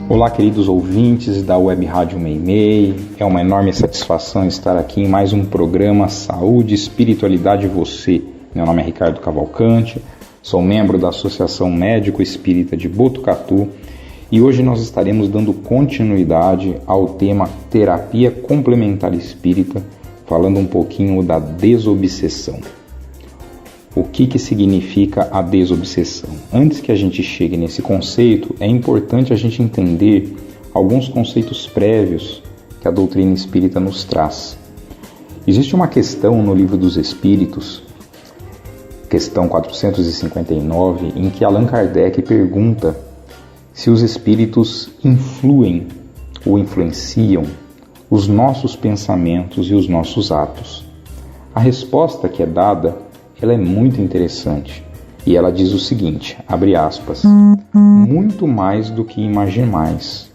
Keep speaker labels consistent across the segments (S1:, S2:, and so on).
S1: Olá, queridos ouvintes da Web Rádio Meimei. É uma enorme satisfação estar aqui em mais um programa Saúde, Espiritualidade e Você. Meu nome é Ricardo Cavalcante, sou membro da Associação Médico Espírita de Botucatu e hoje nós estaremos dando continuidade ao tema Terapia Complementar Espírita, falando um pouquinho da desobsessão. O que significa a desobsessão? Antes que a gente chegue nesse conceito, é importante a gente entender alguns conceitos prévios que a doutrina espírita nos traz. Existe uma questão no Livro dos Espíritos, questão 459, em que Allan Kardec pergunta se os espíritos influem ou influenciam os nossos pensamentos e os nossos atos. A resposta que é dada ela é muito interessante e ela diz o seguinte, abre aspas, muito mais do que imaginais,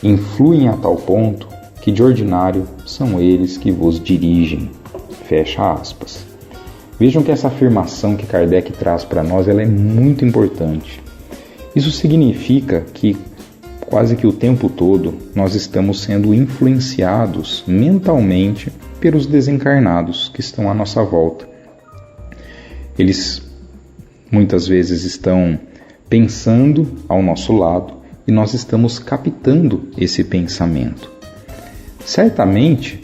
S1: influem a tal ponto que de ordinário são eles que vos dirigem, fecha aspas. Vejam que essa afirmação que Kardec traz para nós ela é muito importante. Isso significa que quase que o tempo todo nós estamos sendo influenciados mentalmente pelos desencarnados que estão à nossa volta. Eles muitas vezes estão pensando ao nosso lado e nós estamos captando esse pensamento. Certamente,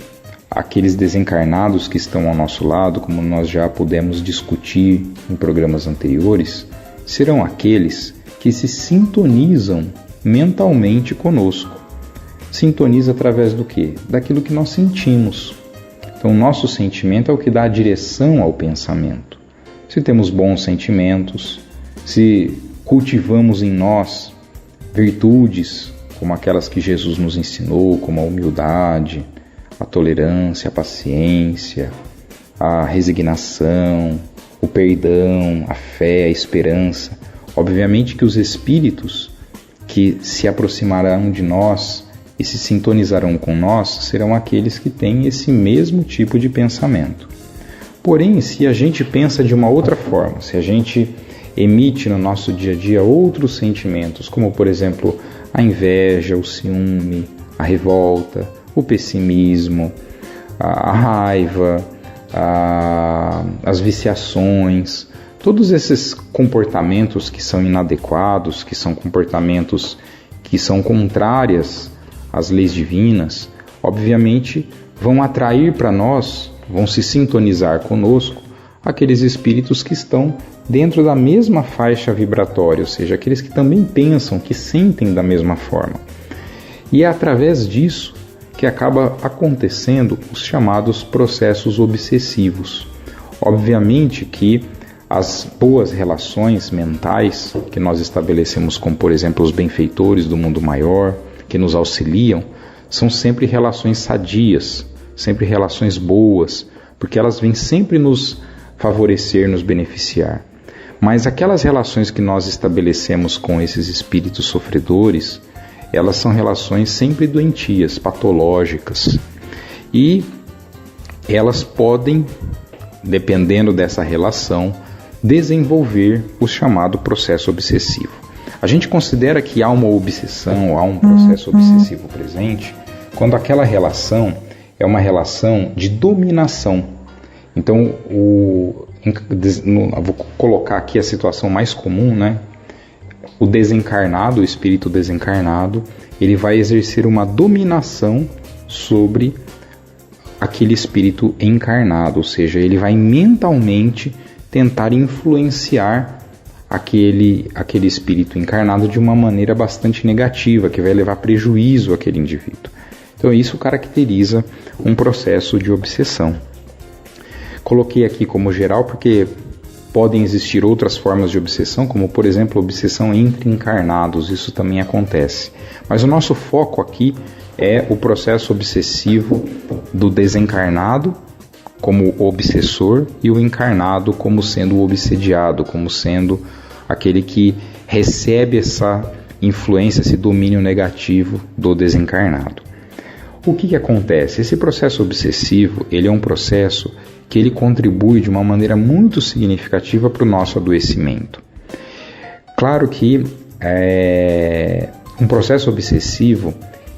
S1: aqueles desencarnados que estão ao nosso lado, como nós já pudemos discutir em programas anteriores, serão aqueles que se sintonizam mentalmente conosco. Sintoniza através do quê? Daquilo que nós sentimos. Então, o nosso sentimento é o que dá a direção ao pensamento. Se temos bons sentimentos, se cultivamos em nós virtudes como aquelas que Jesus nos ensinou, como a humildade, a tolerância, a paciência, a resignação, o perdão, a fé, a esperança. Obviamente que os espíritos que se aproximarão de nós e se sintonizarão com nós serão aqueles que têm esse mesmo tipo de pensamento. Porém, se a gente pensa de uma outra forma, se a gente emite no nosso dia a dia outros sentimentos, como por exemplo a inveja, o ciúme, a revolta, o pessimismo, a raiva, as viciações, todos esses comportamentos que são inadequados, que são comportamentos que são contrárias às leis divinas, obviamente vão atrair para nós, vão se sintonizar conosco aqueles espíritos que estão dentro da mesma faixa vibratória, ou seja, aqueles que também pensam, que sentem da mesma forma. E é através disso que acaba acontecendo os chamados processos obsessivos. Obviamente que as boas relações mentais que nós estabelecemos com, por exemplo, os benfeitores do mundo maior, que nos auxiliam, são sempre relações sadias, sempre relações boas, porque elas vêm sempre nos favorecer, nos beneficiar. Mas aquelas relações que nós estabelecemos com esses espíritos sofredores, elas são relações sempre doentias, patológicas. E elas podem, dependendo dessa relação, desenvolver o chamado processo obsessivo. A gente considera que há uma obsessão, há um processo obsessivo presente, quando aquela relação é uma relação de dominação. Então, vou colocar aqui a situação mais comum, né? O desencarnado, o espírito desencarnado, ele vai exercer uma dominação sobre aquele espírito encarnado, ou seja, ele vai mentalmente tentar influenciar aquele espírito encarnado de uma maneira bastante negativa, que vai levar prejuízo àquele indivíduo. Então isso caracteriza um processo de obsessão. Coloquei aqui como geral porque podem existir outras formas de obsessão, como por exemplo a obsessão entre encarnados, isso também acontece. Mas o nosso foco aqui é o processo obsessivo do desencarnado como obsessor e o encarnado como sendo o obsediado, como sendo aquele que recebe essa influência, esse domínio negativo do desencarnado. O que acontece? Esse processo obsessivo, ele é um processo que ele contribui de uma maneira muito significativa para o nosso adoecimento. Claro que um processo obsessivo,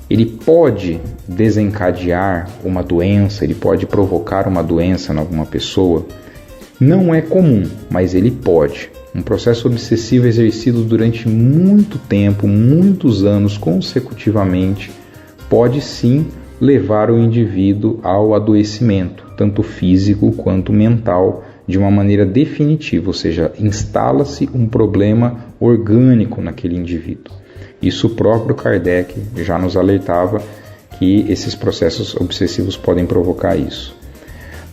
S1: ele pode desencadear uma doença, ele pode provocar uma doença em alguma pessoa. Não é comum, mas ele pode. Um processo obsessivo exercido durante muito tempo, muitos anos consecutivamente, pode sim levar o indivíduo ao adoecimento, tanto físico quanto mental, de uma maneira definitiva, ou seja, instala-se um problema orgânico naquele indivíduo. Isso o próprio Kardec já nos alertava que esses processos obsessivos podem provocar isso.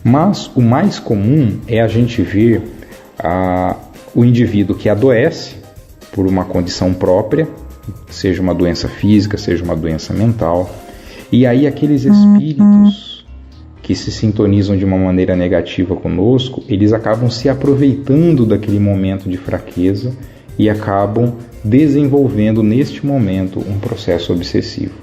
S1: Mas o mais comum é a gente ver o indivíduo que adoece por uma condição própria, seja uma doença física, seja uma doença mental, e aí aqueles espíritos que se sintonizam de uma maneira negativa conosco, eles acabam se aproveitando daquele momento de fraqueza e acabam desenvolvendo neste momento um processo obsessivo.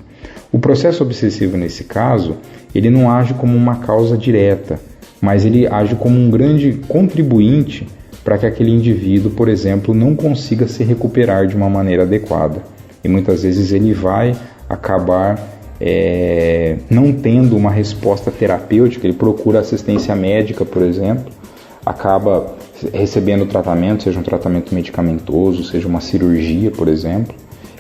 S1: O processo obsessivo nesse caso, ele não age como uma causa direta, mas ele age como um grande contribuinte para que aquele indivíduo, por exemplo, não consiga se recuperar de uma maneira adequada. E muitas vezes ele vai acabar não tendo uma resposta terapêutica, ele procura assistência médica, por exemplo, acaba recebendo tratamento, seja um tratamento medicamentoso, seja uma cirurgia, por exemplo,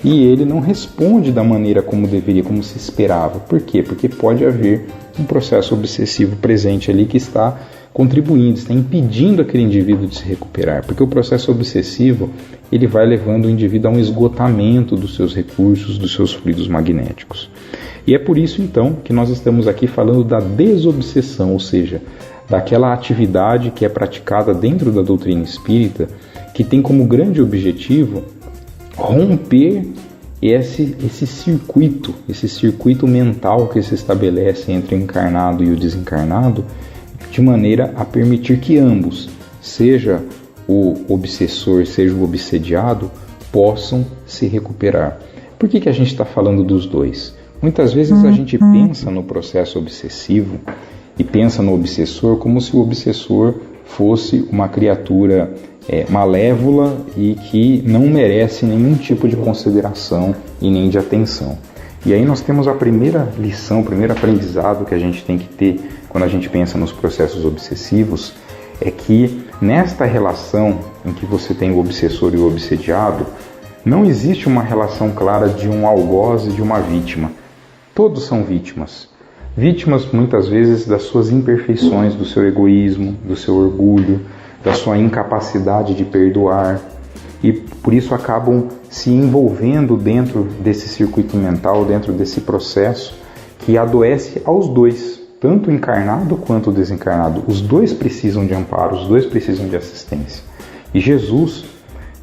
S1: e ele não responde da maneira como deveria, como se esperava. Por quê? Porque pode haver um processo obsessivo presente ali que está contribuindo, está impedindo aquele indivíduo de se recuperar, porque o processo obsessivo ele vai levando o indivíduo a um esgotamento dos seus recursos, dos seus fluidos magnéticos. E é por isso então que nós estamos aqui falando da desobsessão, ou seja, daquela atividade que é praticada dentro da doutrina espírita, que tem como grande objetivo romper esse circuito mental que se estabelece entre o encarnado e o desencarnado, de maneira a permitir que ambos, seja o obsessor, seja o obsediado, possam se recuperar. Por que a gente está falando dos dois? Muitas vezes a gente pensa no processo obsessivo e pensa no obsessor como se o obsessor fosse uma criatura malévola e que não merece nenhum tipo de consideração e nem de atenção. E aí nós temos a primeira lição, o primeiro aprendizado que a gente tem que ter quando a gente pensa nos processos obsessivos, é que nesta relação em que você tem o obsessor e o obsediado, não existe uma relação clara de um algoz e de uma vítima. Todos são vítimas. Vítimas muitas vezes das suas imperfeições, do seu egoísmo, do seu orgulho, da sua incapacidade de perdoar, e por isso acabam se envolvendo dentro desse circuito mental, dentro desse processo que adoece aos dois, tanto o encarnado quanto o desencarnado. Os dois precisam de amparo, os dois precisam de assistência. E Jesus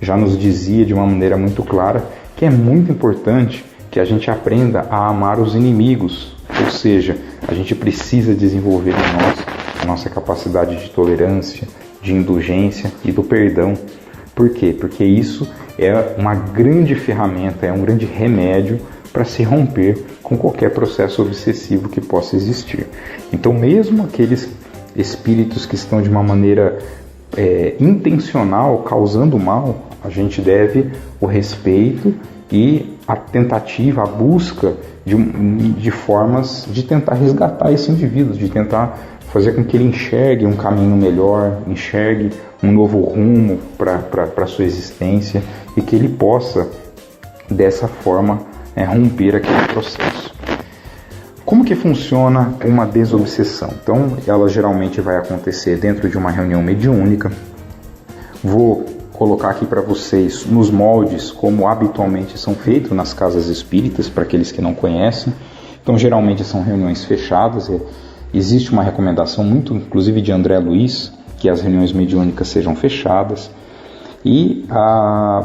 S1: já nos dizia de uma maneira muito clara que é muito importante que a gente aprenda a amar os inimigos, ou seja, a gente precisa desenvolver em nós a nossa capacidade de tolerância, de indulgência e do perdão. Por quê? Porque isso é uma grande ferramenta, é um grande remédio para se romper com qualquer processo obsessivo que possa existir. Então, mesmo aqueles espíritos que estão de uma maneira intencional, causando mal, a gente deve o respeito e a tentativa, a busca de formas de tentar resgatar esse indivíduo, de tentar fazer com que ele enxergue um caminho melhor, enxergue um novo rumo para a sua existência e que ele possa, dessa forma, romper aquele processo. Como que funciona uma desobsessão? Então, ela geralmente vai acontecer dentro de uma reunião mediúnica. Vou colocar aqui para vocês nos moldes como habitualmente são feitos nas casas espíritas, para aqueles que não conhecem. Então, geralmente são reuniões fechadas. Existe uma recomendação muito, inclusive de André Luiz, que as reuniões mediúnicas sejam fechadas. E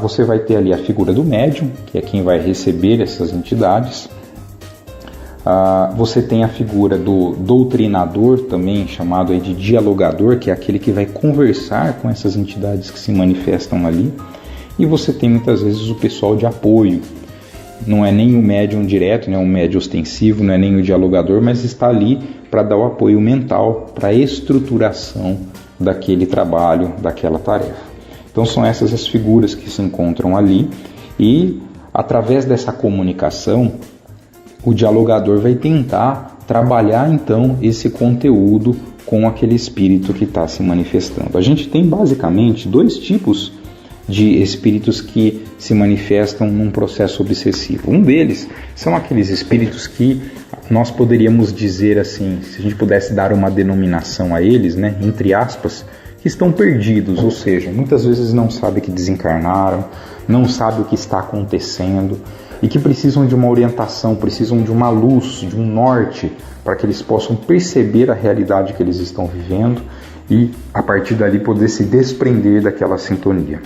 S1: você vai ter ali a figura do médium, que é quem vai receber essas entidades. Você tem a figura do doutrinador, também chamado aí de dialogador, que é aquele que vai conversar com essas entidades que se manifestam ali. E você tem muitas vezes o pessoal de apoio. Não é nem o médium direto, não é um médium ostensivo, não é nem o dialogador, mas está ali para dar o apoio mental, para a estruturação daquele trabalho, daquela tarefa. Então são essas as figuras que se encontram ali, e através dessa comunicação, o dialogador vai tentar trabalhar então esse conteúdo com aquele espírito que está se manifestando. A gente tem basicamente 2 tipos de espíritos que se manifestam num processo obsessivo. Um deles são aqueles espíritos que nós poderíamos dizer assim, se a gente pudesse dar uma denominação a eles, né, entre aspas, que estão perdidos, ou seja, muitas vezes não sabem que desencarnaram, não sabem o que está acontecendo e que precisam de uma orientação, precisam de uma luz, de um norte, para que eles possam perceber a realidade que eles estão vivendo e, a partir dali, poder se desprender daquela sintonia.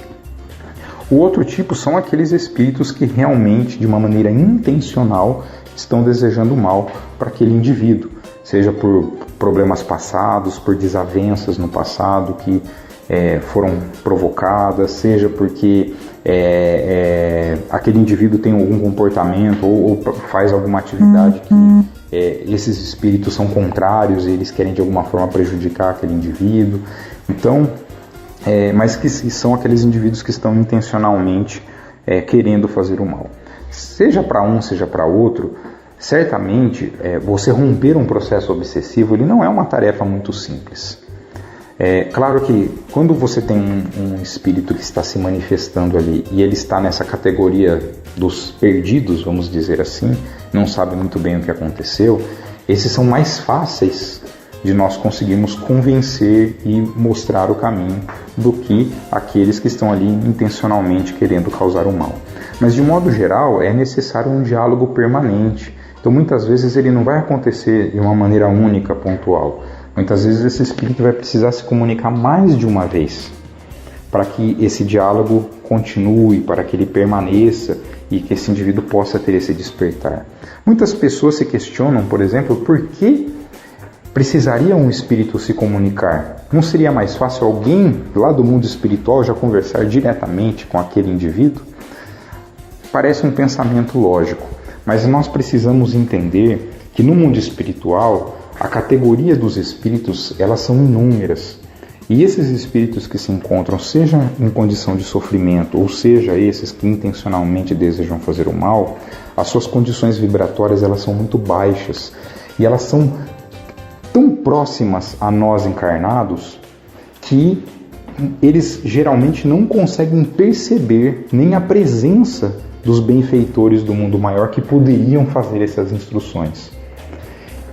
S1: O outro tipo são aqueles espíritos que realmente, de uma maneira intencional, estão desejando mal para aquele indivíduo, seja por problemas passados, por desavenças no passado que foram provocadas, seja porque aquele indivíduo tem algum comportamento ou faz alguma atividade que esses espíritos são contrários e eles querem de alguma forma prejudicar aquele indivíduo. Então, mas que são aqueles indivíduos que estão intencionalmente querendo fazer o mal. Seja para um, seja para outro, certamente você romper um processo obsessivo ele não é uma tarefa muito simples. Claro que quando você tem um espírito que está se manifestando ali e ele está nessa categoria dos perdidos, vamos dizer assim, não sabe muito bem o que aconteceu, esses são mais fáceis de nós conseguirmos convencer e mostrar o caminho do que aqueles que estão ali intencionalmente querendo causar o mal. Mas de modo geral é necessário um diálogo permanente. Então muitas vezes ele não vai acontecer de uma maneira única, pontual. Muitas vezes esse espírito vai precisar se comunicar mais de uma vez para que esse diálogo continue, para que ele permaneça e que esse indivíduo possa ter esse despertar. Muitas pessoas se questionam, por exemplo, por que precisaria um espírito se comunicar? Não seria mais fácil alguém lá do mundo espiritual já conversar diretamente com aquele indivíduo? Parece um pensamento lógico, mas nós precisamos entender que no mundo espiritual a categoria dos espíritos elas são inúmeras. E esses espíritos que se encontram, seja em condição de sofrimento, ou seja, esses que intencionalmente desejam fazer o mal, as suas condições vibratórias elas são muito baixas e elas são tão próximas a nós encarnados que eles geralmente não conseguem perceber nem a presença dos benfeitores do mundo maior que poderiam fazer essas instruções.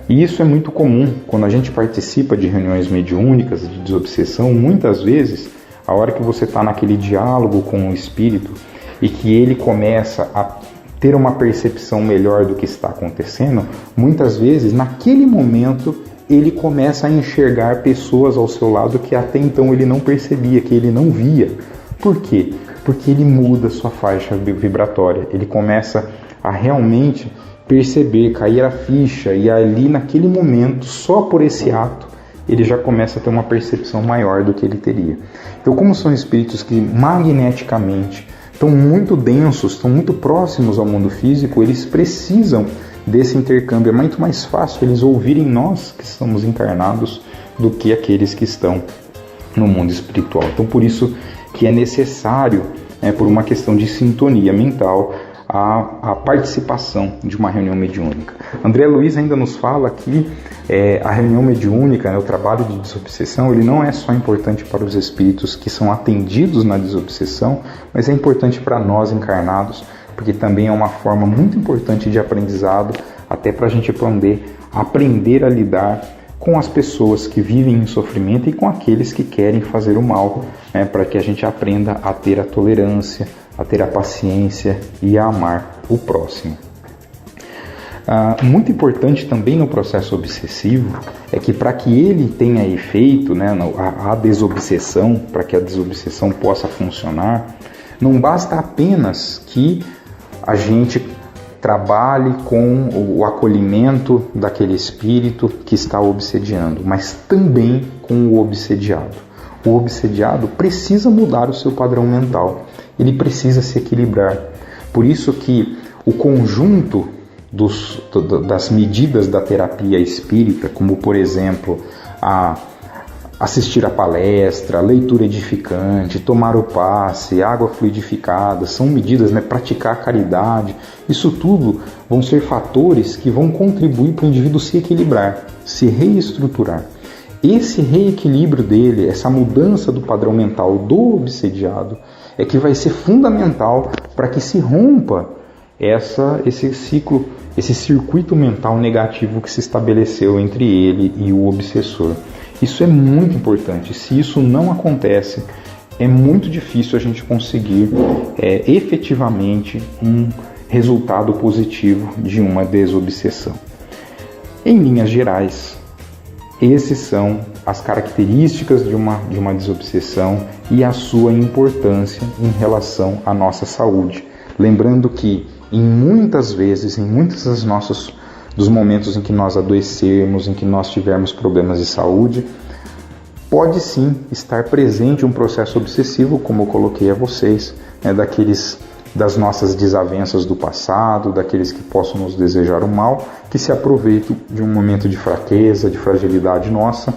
S1: E isso é muito comum quando a gente participa de reuniões mediúnicas, de desobsessão. Muitas vezes, a hora que você está naquele diálogo com o espírito e que ele começa a ter uma percepção melhor do que está acontecendo, muitas vezes, naquele momento, ele começa a enxergar pessoas ao seu lado que até então ele não percebia, que ele não via. Por quê? Porque ele muda sua faixa vibratória, ele começa a realmente perceber, cair a ficha, e ali naquele momento, só por esse ato, ele já começa a ter uma percepção maior do que ele teria. Então, como são espíritos que magneticamente estão muito densos, estão muito próximos ao mundo físico, eles precisam desse intercâmbio. É muito mais fácil eles ouvirem nós que estamos encarnados do que aqueles que estão no mundo espiritual. Então, por isso que é necessário, por uma questão de sintonia mental, a participação de uma reunião mediúnica. André Luiz ainda nos fala que a reunião mediúnica, o trabalho de desobsessão, ele não é só importante para os espíritos que são atendidos na desobsessão, mas é importante para nós encarnados, porque também é uma forma muito importante de aprendizado, até para a gente poder aprender a lidar com as pessoas que vivem em sofrimento e com aqueles que querem fazer o mal, para que a gente aprenda a ter a tolerância, a ter a paciência e a amar o próximo. Muito importante também no processo obsessivo é que para que ele tenha efeito, a desobsessão, para que a desobsessão possa funcionar, não basta apenas que a gente trabalhe com o acolhimento daquele espírito que está obsediando, mas também com o obsediado. O obsediado precisa mudar o seu padrão mental, ele precisa se equilibrar. Por isso que o conjunto das medidas da terapia espírita, como por exemplo a assistir a palestra, leitura edificante, tomar o passe, água fluidificada, são medidas, praticar a caridade. Isso tudo vão ser fatores que vão contribuir para o indivíduo se equilibrar, se reestruturar. Esse reequilíbrio dele, essa mudança do padrão mental do obsediado, é que vai ser fundamental para que se rompa esse ciclo, esse circuito mental negativo que se estabeleceu entre ele e o obsessor. Isso é muito importante. Se isso não acontece, é muito difícil a gente conseguir efetivamente um resultado positivo de uma desobsessão. Em linhas gerais, essas são as características de uma desobsessão e a sua importância em relação à nossa saúde. Lembrando que muitas dos momentos em que nós adoecermos, em que nós tivermos problemas de saúde, pode sim estar presente um processo obsessivo, como eu coloquei a vocês, das nossas desavenças do passado, daqueles que possam nos desejar o mal, que se aproveitam de um momento de fraqueza, de fragilidade nossa,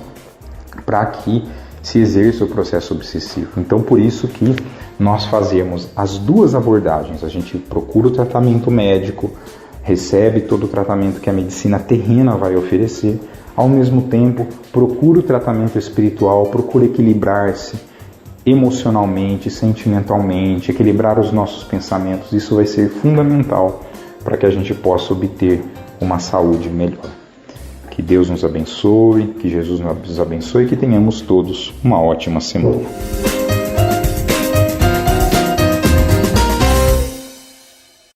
S1: para que se exerça o processo obsessivo. Então, por isso que nós fazemos as duas abordagens. A gente procura o tratamento médico, recebe todo o tratamento que a medicina terrena vai oferecer, ao mesmo tempo procura o tratamento espiritual, procura equilibrar-se emocionalmente, sentimentalmente, equilibrar os nossos pensamentos. Isso vai ser fundamental para que a gente possa obter uma saúde melhor. Que Deus nos abençoe, que Jesus nos abençoe e que tenhamos todos uma ótima semana.